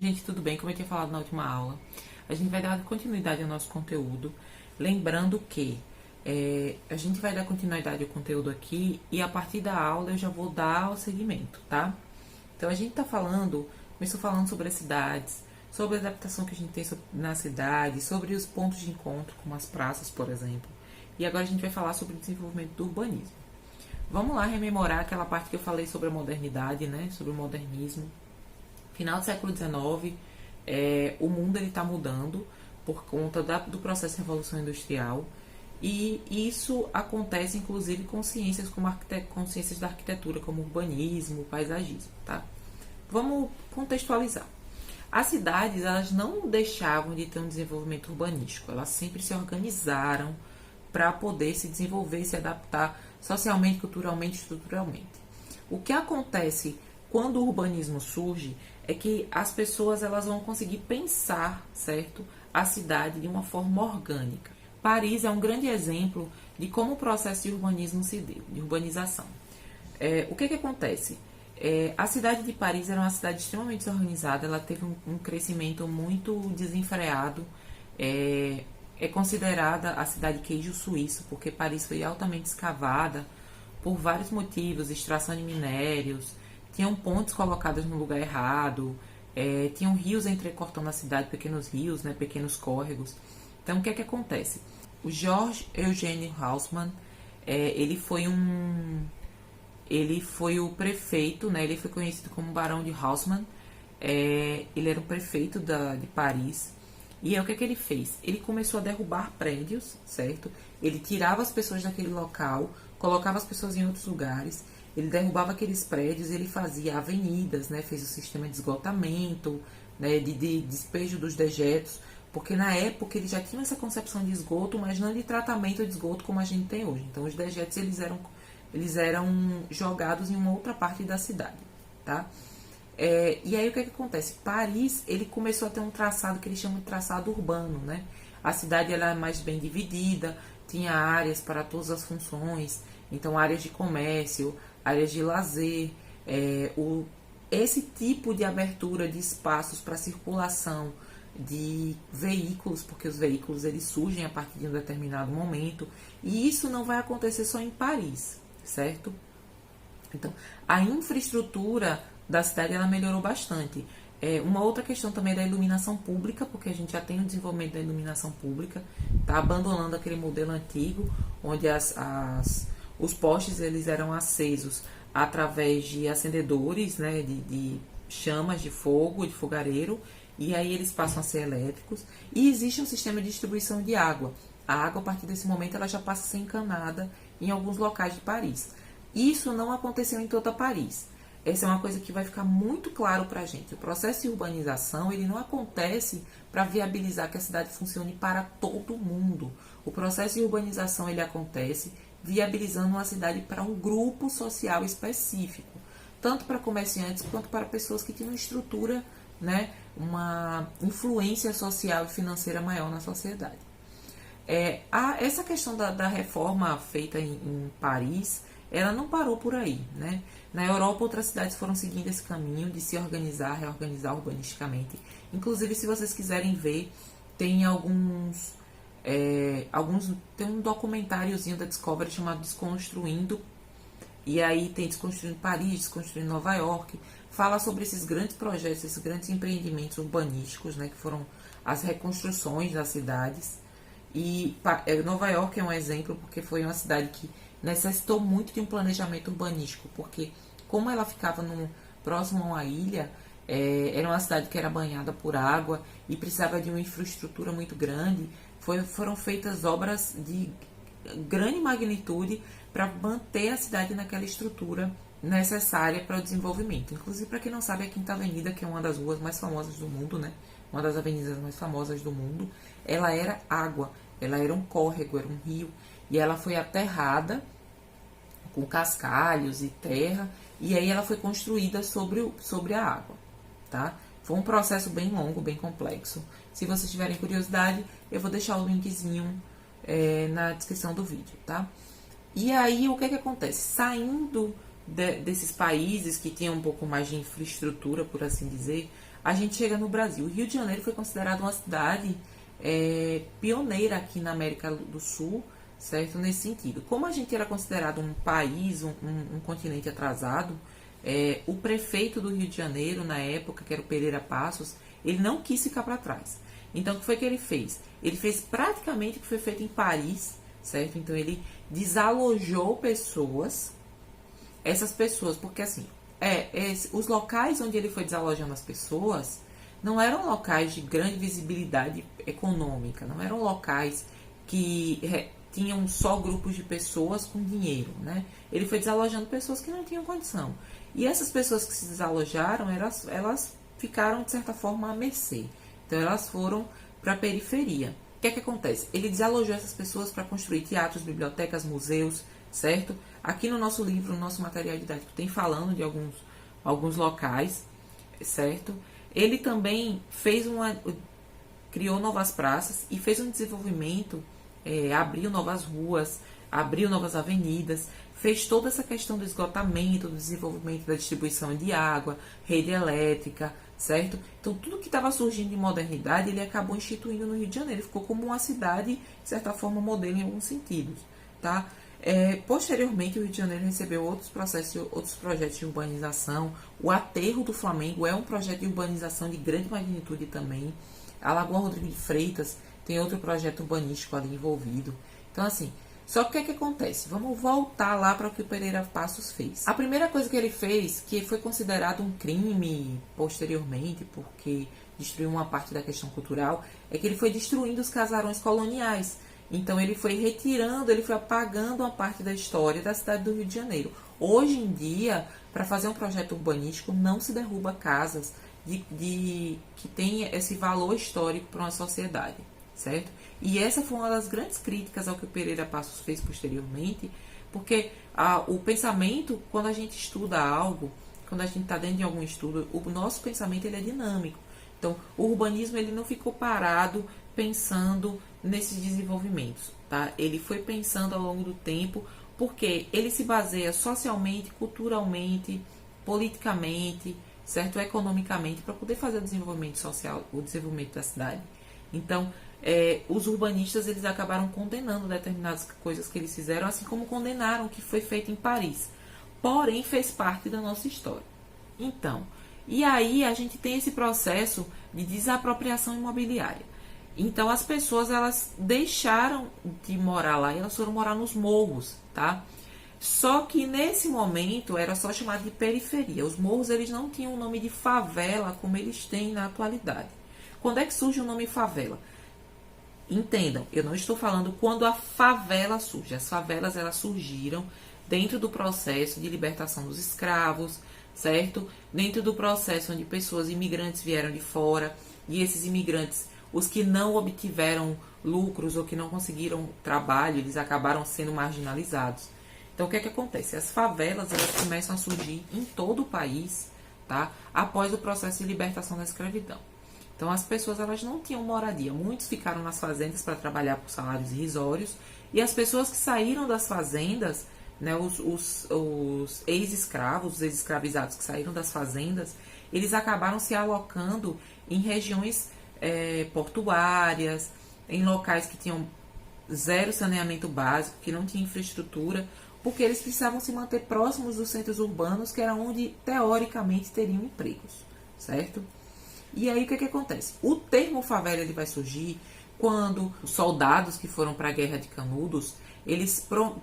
Gente, tudo bem? Como eu tinha falado na última aula, a gente vai dar continuidade ao nosso conteúdo. Lembrando que a gente vai dar continuidade ao conteúdo aqui e a partir da aula eu já vou dar o seguimento, tá? Então a gente começou falando sobre as cidades, sobre a adaptação que a gente tem na cidade, sobre os pontos de encontro, como as praças, por exemplo. E agora a gente vai falar sobre o desenvolvimento do urbanismo. Vamos lá rememorar aquela parte que eu falei sobre a modernidade, né? Sobre o modernismo. Final do século XIX, o mundo está mudando por conta do processo de revolução industrial, e isso acontece inclusive com ciências como com ciências da arquitetura, como urbanismo, paisagismo, tá? Vamos contextualizar. As cidades, elas não deixavam de ter um desenvolvimento urbanístico, elas sempre se organizaram para poder se desenvolver e se adaptar socialmente, culturalmente, estruturalmente. O que acontece quando o urbanismo surge é que as pessoas elas vão conseguir pensar, certo, a cidade de uma forma orgânica. Paris é um grande exemplo de como o processo de urbanismo se deu, de urbanização. O que acontece? A cidade de Paris era uma cidade extremamente desorganizada, ela teve um crescimento muito desenfreado. É considerada a cidade queijo suíço, porque Paris foi altamente escavada por vários motivos, extração de minérios, tinham pontes colocadas no lugar errado, tinham rios entrecortando a cidade, pequenos rios, né, pequenos córregos. Então, o que acontece? O George Eugène Haussmann, ele foi o prefeito, né, ele foi conhecido como Barão de Haussmann, ele era o prefeito de Paris. E aí, o que ele fez? Ele começou a derrubar prédios, certo? Ele tirava as pessoas daquele local, colocava as pessoas em outros lugares, ele derrubava aqueles prédios, ele fazia avenidas, né? Fez o sistema de esgotamento, né? de despejo dos dejetos, porque na época ele já tinha essa concepção de esgoto, mas não de tratamento de esgoto como a gente tem hoje. Então os dejetos eles eram jogados em uma outra parte da cidade, tá? E aí o que acontece? Paris, ele começou a ter um traçado que eles chamam de traçado urbano, né? A cidade era mais bem dividida, tinha áreas para todas as funções, então áreas de comércio, áreas de lazer, esse tipo de abertura de espaços para circulação de veículos, porque os veículos eles surgem a partir de um determinado momento, e isso não vai acontecer só em Paris, certo? Então, a infraestrutura da cidade ela melhorou bastante. Uma outra questão também é da iluminação pública, porque a gente já tem o desenvolvimento da iluminação pública, está abandonando aquele modelo antigo, onde os postes eles eram acesos através de acendedores, né, de chamas de fogo, de fogareiro, e aí eles passam a ser elétricos. E existe um sistema de distribuição de água. A água, a partir desse momento, ela já passa a ser encanada em alguns locais de Paris. Isso não aconteceu em toda Paris. Essa é uma coisa que vai ficar muito claro para a gente. O processo de urbanização ele não acontece para viabilizar que a cidade funcione para todo mundo. O processo de urbanização ele acontece viabilizando uma cidade para um grupo social específico, tanto para comerciantes quanto para pessoas que tinham estrutura, né, uma influência social e financeira maior na sociedade. Essa questão da reforma feita em Paris, ela não parou por aí, né? Na Europa, outras cidades foram seguindo esse caminho de se organizar, reorganizar urbanisticamente. Inclusive, se vocês quiserem ver, tem tem um documentáriozinho da Discovery chamado Desconstruindo, e aí tem Desconstruindo Paris, Desconstruindo Nova York, fala sobre esses grandes projetos, esses grandes empreendimentos urbanísticos, né, que foram as reconstruções das cidades. E Nova York é um exemplo porque foi uma cidade que necessitou muito de um planejamento urbanístico, porque como ela ficava próximo a uma ilha, era uma cidade que era banhada por água e precisava de uma infraestrutura muito grande. Foram feitas obras de grande magnitude para manter a cidade naquela estrutura necessária para o desenvolvimento. Inclusive, para quem não sabe, a Quinta Avenida, que é uma das ruas mais famosas do mundo, né? Uma das avenidas mais famosas do mundo, ela era água, ela era um córrego, era um rio, e ela foi aterrada com cascalhos e terra, e aí ela foi construída sobre a água, tá? Foi um processo bem longo, bem complexo. Se vocês tiverem curiosidade, eu vou deixar o linkzinho na descrição do vídeo, tá? E aí, o que acontece? Saindo desses países que tinham um pouco mais de infraestrutura, por assim dizer, a gente chega no Brasil. O Rio de Janeiro foi considerado uma cidade pioneira aqui na América do Sul, certo? Nesse sentido. Como a gente era considerado um país, um continente atrasado, o prefeito do Rio de Janeiro, na época, que era o Pereira Passos, ele não quis ficar para trás. Então, o que foi que ele fez? Ele fez praticamente o que foi feito em Paris, certo? Então, ele desalojou pessoas, essas pessoas, porque assim, os locais onde ele foi desalojando as pessoas não eram locais de grande visibilidade econômica, não eram locais que tinham só grupos de pessoas com dinheiro, né? Ele foi desalojando pessoas que não tinham condição. E essas pessoas que se desalojaram, elas ficaram, de certa forma, à mercê. Então, elas foram para a periferia. O que é que acontece? Ele desalojou essas pessoas para construir teatros, bibliotecas, museus, certo? Aqui no nosso livro, no nosso material didático, tem falando de alguns locais, certo? Ele também criou novas praças e fez um desenvolvimento, abriu novas ruas, abriu novas avenidas, fez toda essa questão do esgotamento, do desenvolvimento da distribuição de água, rede elétrica, certo? Então, tudo que estava surgindo de modernidade, ele acabou instituindo no Rio de Janeiro. Ficou como uma cidade, de certa forma, modelo em alguns sentidos, tá? Posteriormente, o Rio de Janeiro recebeu outros projetos de urbanização. O Aterro do Flamengo é um projeto de urbanização de grande magnitude também. A Lagoa Rodrigo de Freitas tem outro projeto urbanístico ali envolvido. Então, assim, só que o que acontece? Vamos voltar lá para o que o Pereira Passos fez. A primeira coisa que ele fez, que foi considerado um crime posteriormente, porque destruiu uma parte da questão cultural, é que ele foi destruindo os casarões coloniais. Então, ele foi retirando, ele foi apagando uma parte da história da cidade do Rio de Janeiro. Hoje em dia, para fazer um projeto urbanístico, não se derruba casas que tem esse valor histórico para uma sociedade, certo? E essa foi uma das grandes críticas ao que o Pereira Passos fez posteriormente, porque o pensamento, quando a gente estuda algo, quando a gente está dentro de algum estudo, o nosso pensamento ele é dinâmico. Então, o urbanismo ele não ficou parado pensando nesses desenvolvimentos, tá? Ele foi pensando ao longo do tempo, porque ele se baseia socialmente, culturalmente, politicamente, certo? Economicamente, para poder fazer o desenvolvimento social, o desenvolvimento da cidade. Então, os urbanistas eles acabaram condenando determinadas coisas que eles fizeram, assim como condenaram o que foi feito em Paris. Porém, fez parte da nossa história. Então, e aí a gente tem esse processo de desapropriação imobiliária. Então, as pessoas elas deixaram de morar lá e elas foram morar nos morros, tá? Só que nesse momento era só chamado de periferia. Os morros eles não tinham o nome de favela como eles têm na atualidade. Quando é que surge o nome favela? Entendam, eu não estou falando quando a favela surge. As favelas elas surgiram dentro do processo de libertação dos escravos, certo? Dentro do processo onde pessoas imigrantes vieram de fora e esses imigrantes, os que não obtiveram lucros ou que não conseguiram trabalho, eles acabaram sendo marginalizados. Então, o que é que acontece? As favelas elas começam a surgir em todo o país, tá? Após o processo de libertação da escravidão. Então, as pessoas elas não tinham moradia. Muitos ficaram nas fazendas para trabalhar por salários irrisórios. E as pessoas que saíram das fazendas, né, os ex-escravos, os ex-escravizados que saíram das fazendas, eles acabaram se alocando em regiões portuárias, em locais que tinham zero saneamento básico, que não tinha infraestrutura, porque eles precisavam se manter próximos dos centros urbanos, que era onde, teoricamente, teriam empregos, certo? E aí, o que que acontece? O termo favela ele vai surgir quando os soldados que foram para a Guerra de Canudos,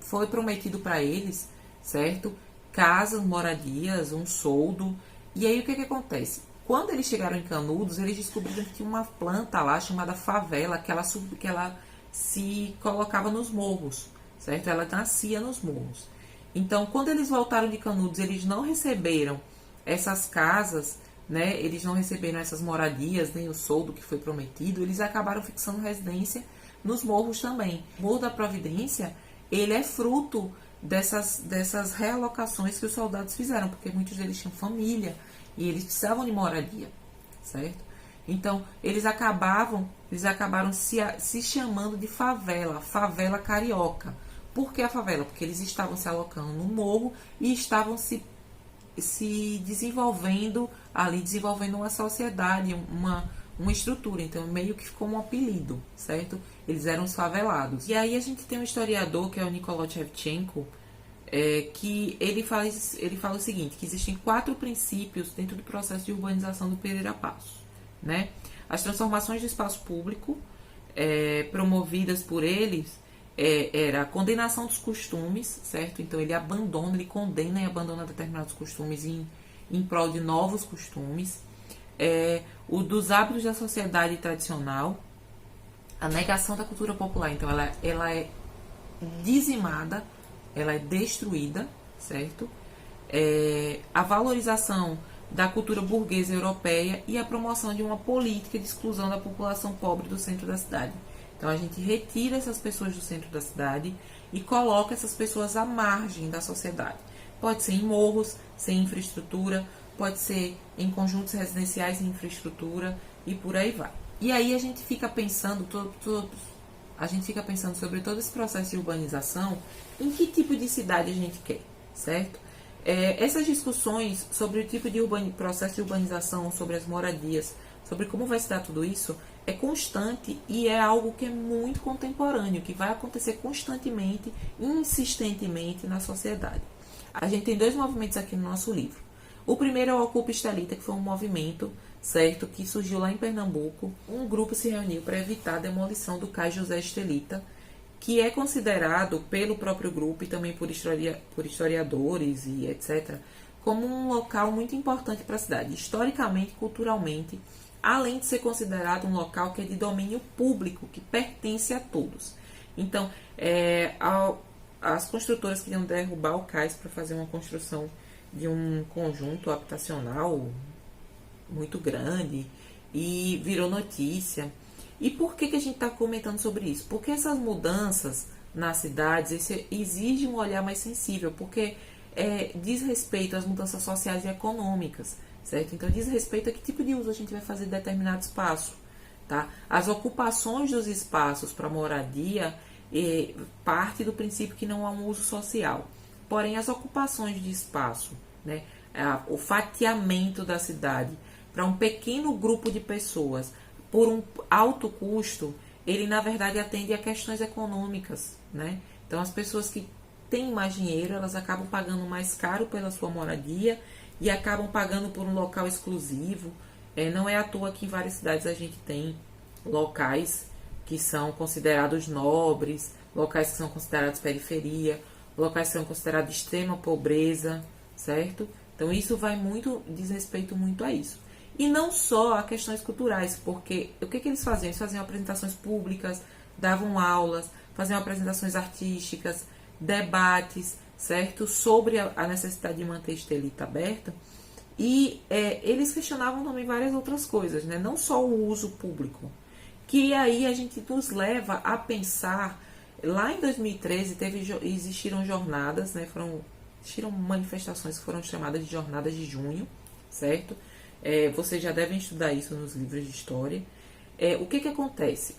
foi prometido para eles, certo? Casas, moradias, um soldo. E aí, o que que acontece? Quando eles chegaram em Canudos, eles descobriram que tinha uma planta lá chamada favela, que ela se colocava nos morros, certo? Ela nascia nos morros. Então, quando eles voltaram de Canudos, eles não receberam essas casas, né? Eles não receberam essas moradias, nem o soldo que foi prometido, eles acabaram fixando residência nos morros também. O Morro da Providência, ele é fruto dessas realocações que os soldados fizeram, porque muitos deles tinham família e eles precisavam de moradia, certo? Então, eles acabaram se chamando de favela carioca. Por que a favela? Porque eles estavam se alocando no morro e estavam se desenvolvendo ali desenvolvendo uma sociedade, uma estrutura. Então, meio que ficou um apelido, certo? Eles eram os favelados. E aí a gente tem um historiador, que é o Nikolai Shevchenko, que ele fala o seguinte, que existem 4 princípios dentro do processo de urbanização do Pereira Passos, né? As transformações do espaço público promovidas por eles era a condenação dos costumes, certo? Então ele condena e abandona determinados costumes em prol de novos costumes. O dos hábitos da sociedade tradicional, a negação da cultura popular. Então ela é dizimada, ela é destruída, certo? A valorização da cultura burguesa europeia e a promoção de uma política de exclusão da população pobre do centro da cidade. Então a gente retira essas pessoas do centro da cidade e coloca essas pessoas à margem da sociedade. Pode ser em morros, sem infraestrutura, pode ser em conjuntos residenciais sem infraestrutura e por aí vai. E aí a gente fica pensando sobre todo esse processo de urbanização, em que tipo de cidade a gente quer, certo? Essas discussões sobre o tipo de processo de urbanização, sobre as moradias, sobre como vai se dar tudo isso, é constante e é algo que é muito contemporâneo, que vai acontecer constantemente, insistentemente na sociedade. A gente tem 2 movimentos aqui no nosso livro. O primeiro é o Ocupa Estelita, que foi um movimento, certo, que surgiu lá em Pernambuco. Um grupo se reuniu para evitar a demolição do Cais José Estelita, que é considerado pelo próprio grupo e também por historiadores e etc., como um local muito importante para a cidade, historicamente, culturalmente, além de ser considerado um local que é de domínio público, que pertence a todos. Então, as construtoras queriam derrubar o cais para fazer uma construção de um conjunto habitacional muito grande e virou notícia. E por que a gente está comentando sobre isso? Porque essas mudanças nas cidades exigem um olhar mais sensível, porque diz respeito às mudanças sociais e econômicas, certo? Então diz respeito a que tipo de uso a gente vai fazer de determinado espaço, tá? As ocupações dos espaços para moradia parte do princípio que não há um uso social. Porém, as ocupações de espaço, né, o fatiamento da cidade para um pequeno grupo de pessoas por um alto custo, ele na verdade atende a questões econômicas, né? Então as pessoas que têm mais dinheiro, elas acabam pagando mais caro pela sua moradia e acabam pagando por um local exclusivo. Não é à toa que em várias cidades a gente tem locais que são considerados nobres, locais que são considerados periferia, locais que são considerados extrema pobreza, certo? Então isso diz respeito muito a isso. E não só a questões culturais, porque o que eles faziam? Eles faziam apresentações públicas, davam aulas, faziam apresentações artísticas, debates, certo? Sobre a necessidade de manter a Estelita aberta. E eles questionavam também várias outras coisas, né? Não só o uso público. Que aí a gente nos leva a pensar, lá em 2013 existiram jornadas, né? Existiram manifestações que foram chamadas de Jornadas de Junho, certo? Vocês já devem estudar isso nos livros de história. O que acontece?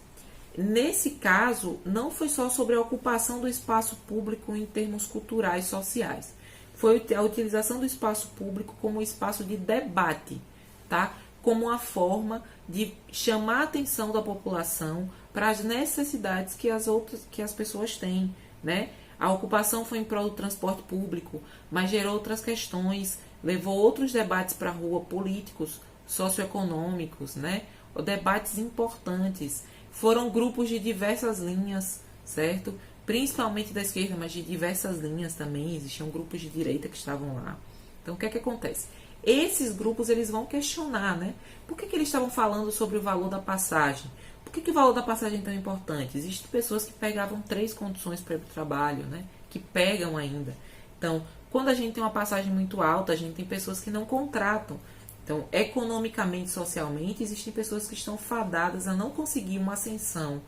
Nesse caso, não foi só sobre a ocupação do espaço público em termos culturais e sociais. Foi a utilização do espaço público como espaço de debate, tá? Como uma forma de chamar a atenção da população para as necessidades que as pessoas têm, né? A ocupação foi em prol do transporte público, mas gerou outras questões, levou outros debates para a rua, políticos, socioeconômicos, né? Debates importantes. Foram grupos de diversas linhas, certo? Principalmente da esquerda, mas de diversas linhas também. Existiam grupos de direita que estavam lá. Então, o que acontece? Esses grupos, eles vão questionar, né? Por que eles estavam falando sobre o valor da passagem? Por que o valor da passagem é tão importante? Existem pessoas que pegavam 3 condições para ir para o trabalho, né? Que pegam ainda. Então, quando a gente tem uma passagem muito alta, a gente tem pessoas que não contratam. Então, economicamente, socialmente, existem pessoas que estão fadadas a não conseguir uma ascensão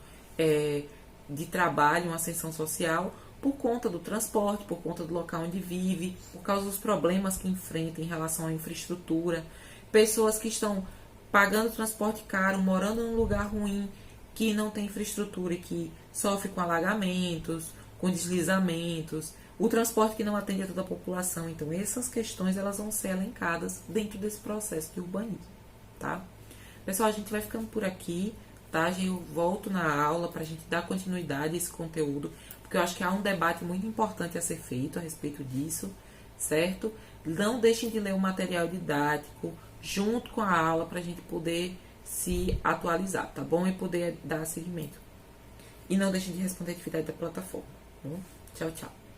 de trabalho, uma ascensão social, por conta do transporte, por conta do local onde vive, por causa dos problemas que enfrenta em relação à infraestrutura. Pessoas que estão pagando transporte caro, morando num lugar ruim, que não tem infraestrutura e que sofre com alagamentos, com deslizamentos, O transporte que não atende a toda a população. Então, essas questões elas vão ser elencadas dentro desse processo de urbanismo, tá? Pessoal, a gente vai ficando por aqui, tá? Eu volto na aula para a gente dar continuidade a esse conteúdo, porque eu acho que há um debate muito importante a ser feito a respeito disso, certo? Não deixem de ler o material didático junto com a aula para a gente poder se atualizar, tá bom? E poder dar seguimento. E não deixem de responder a atividade da plataforma, tá bom? Tchau, tchau.